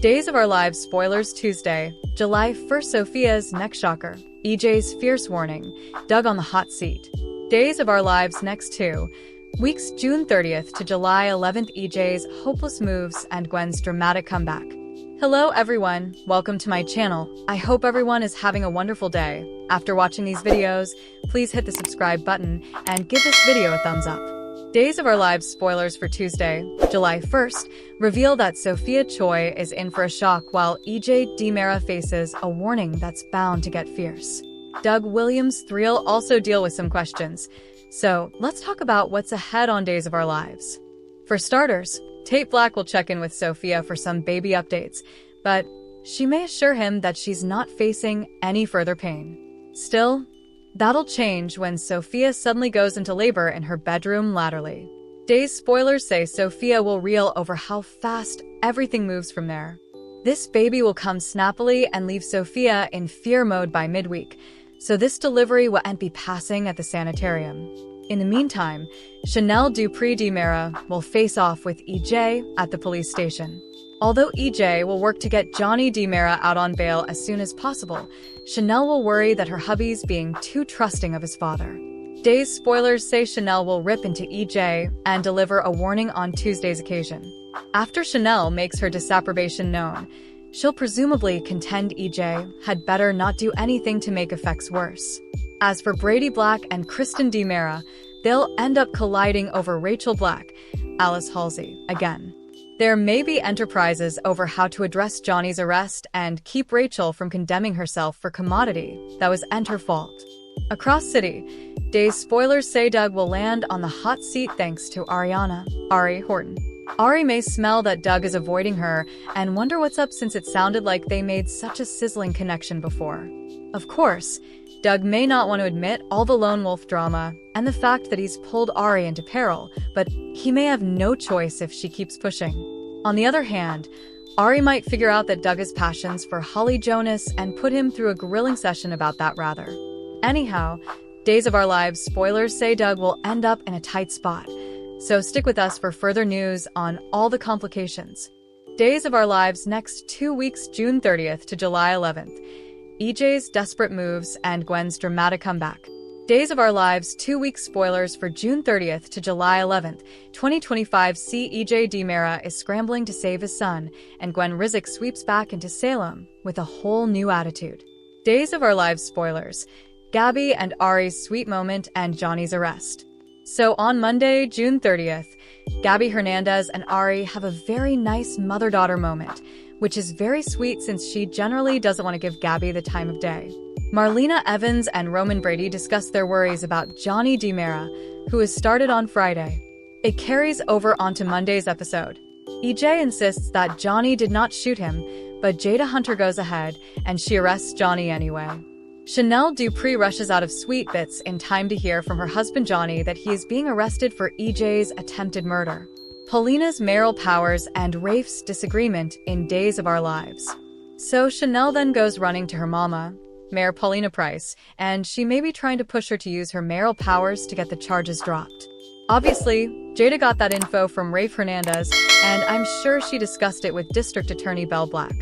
Days of Our Lives spoilers Tuesday, July 1st. Sophia's next shocker. EJ's fierce warning. Doug on the hot seat. Days of Our Lives next 2 weeks, June 30th to July 11th. EJ's hopeless moves and Gwen's dramatic comeback. Hello everyone, welcome to my channel. I hope everyone is having a wonderful day. After watching these videos, please hit the subscribe button and give this video a thumbs up. Days of Our Lives spoilers for Tuesday, July 1st, reveal that Sophia Choi is in for a shock while EJ DiMera faces a warning that's bound to get fierce. Doug Williams' thrill also deal with some questions. So, let's talk about what's ahead on Days of Our Lives. For starters, Tate Black will check in with Sophia for some baby updates, but she may assure him that she's not facing any further pain. Still, that'll change when Sophia suddenly goes into labor in her bedroom latterly. Days spoilers say Sophia will reel over how fast everything moves from there. This baby will come snappily and leave Sophia in fear mode by midweek, so this delivery won't be passing at the sanitarium. In the meantime, Chanel Dupree DiMera will face off with EJ at the police station. Although EJ will work to get Johnny DiMera out on bail as soon as possible, Chanel will worry that her hubby's being too trusting of his father. Days spoilers say Chanel will rip into EJ and deliver a warning on Tuesday's occasion. After Chanel makes her disapprobation known, she'll presumably contend EJ had better not do anything to make effects worse. As for Brady Black and Kristen DiMera, they'll end up colliding over Rachel Black, Alice Halsey, again. There may be enterprises over how to address Johnny's arrest and keep Rachel from condemning herself for commodity that was her fault. Across city, Days spoilers say Doug will land on the hot seat thanks to Ari Horton. Ari may smell that Doug is avoiding her and wonder what's up since it sounded like they made such a sizzling connection before. Of course, Doug may not want to admit all the lone wolf drama and the fact that he's pulled Ari into peril, but he may have no choice if she keeps pushing. On the other hand, Ari might figure out that Doug has passions for Holly Jonas and put him through a grilling session about that rather. Anyhow, Days of Our Lives spoilers say Doug will end up in a tight spot, so stick with us for further news on all the complications. Days of Our Lives next 2 weeks, June 30th to July 11th. EJ's desperate moves and Gwen's dramatic comeback. Days of Our Lives 2 weeks spoilers for June 30th to July 11th, 2025. See EJ DiMera is scrambling to save his son, and Gwen Rizek sweeps back into Salem with a whole new attitude. Days of Our Lives spoilers. Gabby and Ari's sweet moment and Johnny's arrest. So on Monday, June 30th, Gabby Hernandez and Ari have a very nice mother-daughter moment, which is very sweet since she generally doesn't want to give Gabby the time of day. Marlena Evans and Roman Brady discuss their worries about Johnny DiMera, who has started on Friday. It carries over onto Monday's episode. EJ insists that Johnny did not shoot him, but Jada Hunter goes ahead and she arrests Johnny anyway. Chanel Dupree rushes out of Sweet Bits in time to hear from her husband Johnny that he is being arrested for EJ's attempted murder. Paulina's Meryl Powers and Rafe's disagreement in Days of Our Lives. So Chanel then goes running to her mama, Mayor Paulina Price, and she may be trying to push her to use her Meryl Powers to get the charges dropped. Obviously, Jada got that info from Rafe Hernandez, and I'm sure she discussed it with District Attorney Belle Black.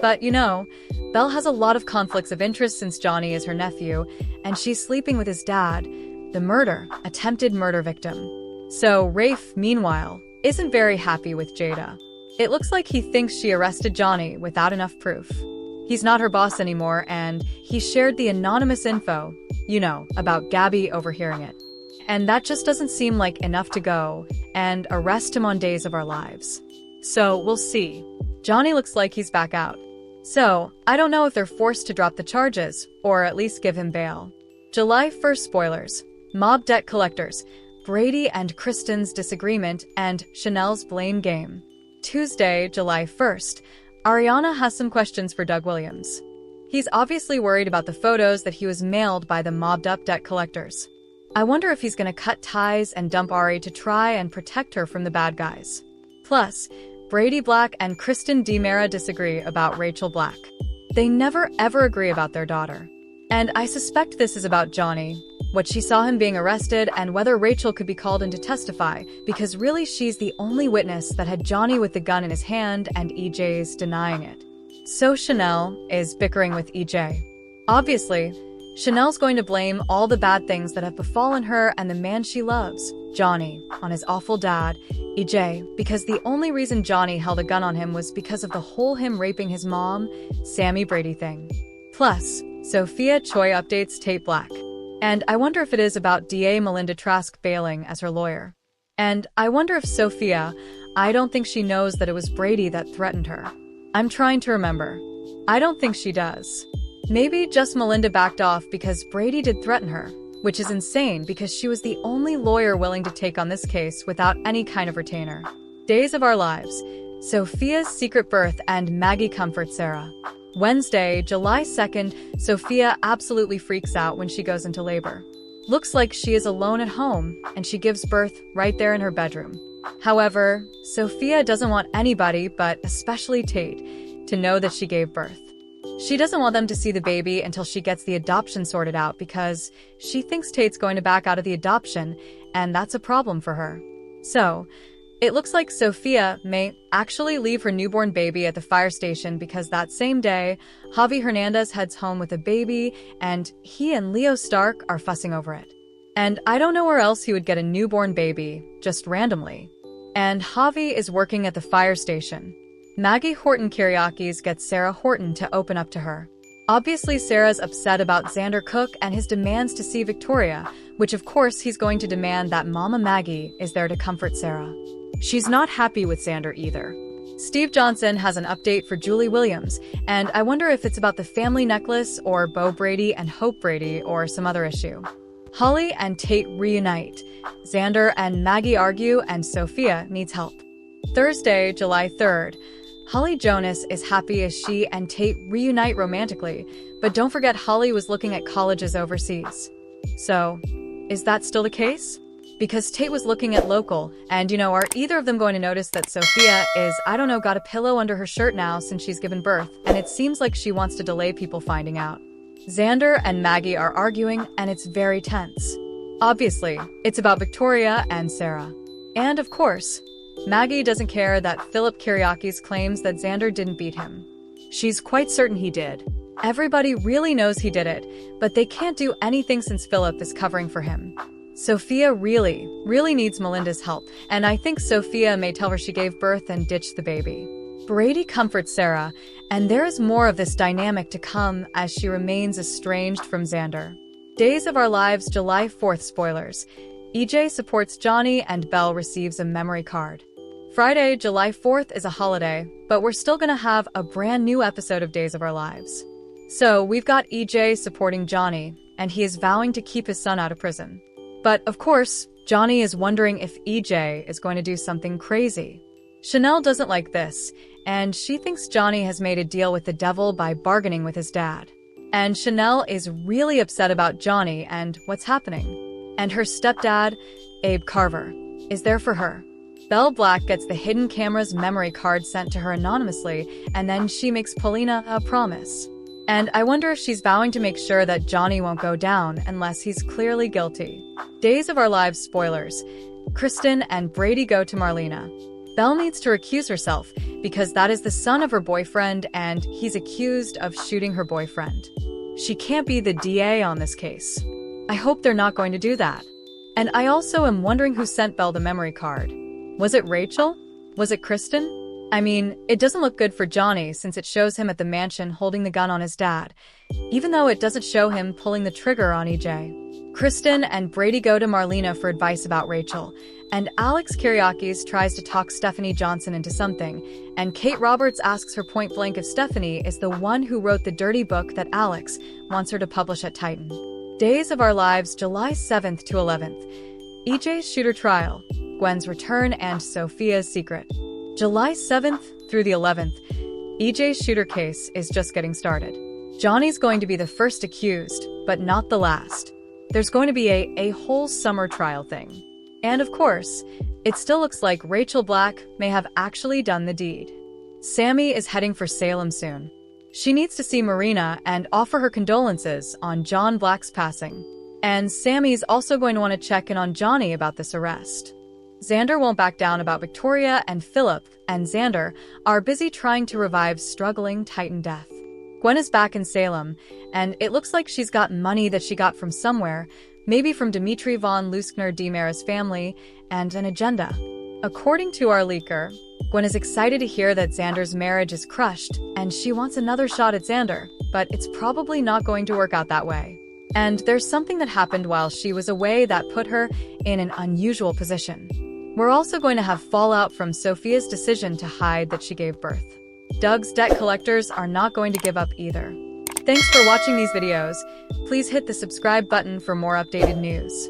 But you know, Belle has a lot of conflicts of interest since Johnny is her nephew, and she's sleeping with his dad, the attempted murder victim. So Rafe, meanwhile, isn't very happy with Jada. It looks like he thinks she arrested Johnny without enough proof. He's not her boss anymore, and he shared the anonymous info, about Gabby overhearing it. And that just doesn't seem like enough to go and arrest him on Days of Our Lives. So we'll see. Johnny looks like he's back out. So I don't know if they're forced to drop the charges or at least give him bail. July 1st spoilers. Mob debt collectors. Brady and Kristen's disagreement and Chanel's blame game. Tuesday, July 1st. Ariana has some questions for Doug Williams. He's obviously worried about the photos that he was mailed by the mobbed-up debt collectors. I wonder if he's going to cut ties and dump Ari to try and protect her from the bad guys. Plus, Brady Black and Kristen DiMera disagree about Rachel Black. They never ever agree about their daughter. And I suspect this is about Johnny. what she saw him being arrested, and whether Rachel could be called in to testify, because really she's the only witness that had Johnny with the gun in his hand and EJ's denying it. So Chanel is bickering with EJ. Obviously, Chanel's going to blame all the bad things that have befallen her and the man she loves, Johnny, on his awful dad, EJ, because the only reason Johnny held a gun on him was because of the whole him raping his mom, Sammy Brady thing. Plus, Sophia Choi updates Tate Black. And I wonder if it is about DA Melinda Trask bailing as her lawyer. And I wonder if Sophia, I don't think she knows that it was Brady that threatened her. I'm trying to remember. I don't think she does. Maybe just Melinda backed off because Brady did threaten her, which is insane because she was the only lawyer willing to take on this case without any kind of retainer. Days of Our Lives. Sophia's secret birth and Maggie comforts Sarah. Wednesday, July 2nd, Sophia absolutely freaks out when she goes into labor. Looks like she is alone at home, and she gives birth right there in her bedroom. However, Sophia doesn't want anybody, but especially Tate, to know that she gave birth. She doesn't want them to see the baby until she gets the adoption sorted out because she thinks Tate's going to back out of the adoption, and that's a problem for her. So, it looks like Sophia may actually leave her newborn baby at the fire station because that same day, Javi Hernandez heads home with a baby and he and Leo Stark are fussing over it. And I don't know where else he would get a newborn baby, just randomly. And Javi is working at the fire station. Maggie Horton Kiriakis gets Sarah Horton to open up to her. Obviously, Sarah's upset about Xander Cook and his demands to see Victoria, which of course he's going to demand that Mama Maggie is there to comfort Sarah. She's not happy with Xander either. Steve Johnson has an update for Julie Williams, and I wonder if it's about the family necklace or Bo Brady and Hope Brady or some other issue. Holly and Tate reunite. Xander and Maggie argue and Sophia needs help. Thursday, July 3rd. Holly Jonas is happy as she and Tate reunite romantically, but don't forget Holly was looking at colleges overseas. So, is that still the case? Because Tate was looking at local, and are either of them going to notice that Sophia is, got a pillow under her shirt now since she's given birth, and it seems like she wants to delay people finding out. Xander and Maggie are arguing, and it's very tense. Obviously, it's about Victoria and Sarah. And of course, Maggie doesn't care that Philip Kiriakis claims that Xander didn't beat him. She's quite certain he did. Everybody really knows he did it, but they can't do anything since Philip is covering for him. Sophia really needs Melinda's help, and I think Sophia may tell her she gave birth and ditched the baby. Brady comforts Sarah, and there is more of this dynamic to come as she remains estranged from Xander. Days of Our Lives, July 4th spoilers. EJ supports Johnny and Belle receives a memory card. Friday, July 4th is a holiday, but we're still gonna have a brand new episode of Days of Our Lives. So we've got EJ supporting Johnny, and he is vowing to keep his son out of prison. But, of course, Johnny is wondering if EJ is going to do something crazy. Chanel doesn't like this, and she thinks Johnny has made a deal with the devil by bargaining with his dad. And Chanel is really upset about Johnny and what's happening. And her stepdad, Abe Carver, is there for her. Belle Black gets the hidden camera's memory card sent to her anonymously, and then she makes Paulina a promise. And I wonder if she's vowing to make sure that Johnny won't go down unless he's clearly guilty. Days of Our Lives spoilers. Kristen and Brady go to Marlena. Belle needs to recuse herself because that is the son of her boyfriend and he's accused of shooting her boyfriend. She can't be the DA on this case. I hope they're not going to do that. And I also am wondering who sent Belle the memory card. Was it Rachel? Was it Kristen? I mean, it doesn't look good for Johnny since it shows him at the mansion holding the gun on his dad, even though it doesn't show him pulling the trigger on EJ. Kristen and Brady go to Marlena for advice about Rachel, and Alex Kiriakis tries to talk Stephanie Johnson into something, and Kate Roberts asks her point blank if Stephanie is the one who wrote the dirty book that Alex wants her to publish at Titan. Days of Our Lives, July 7th to 11th. EJ's shooter trial, Gwen's return, and Sophia's secret. July 7th through the 11th, EJ's shooter case is just getting started. Johnny's going to be the first accused, but not the last. There's going to be a whole summer trial thing. And of course, it still looks like Rachel Black may have actually done the deed. Sammy is heading for Salem soon. She needs to see Marina and offer her condolences on John Black's passing. And Sammy's also going to want to check in on Johnny about this arrest. Xander won't back down about Victoria, and Philip and Xander are busy trying to revive struggling Titan Death. Gwen is back in Salem, and it looks like she's got money that she got from somewhere, maybe from Dmitri von Leuschner-Demera's family, and an agenda. According to our leaker, Gwen is excited to hear that Xander's marriage is crushed, and she wants another shot at Xander, but it's probably not going to work out that way. And there's something that happened while she was away that put her in an unusual position. We're also going to have fallout from Sophia's decision to hide that she gave birth. Doug's debt collectors are not going to give up either. Thanks for watching these videos. Please hit the subscribe button for more updated news.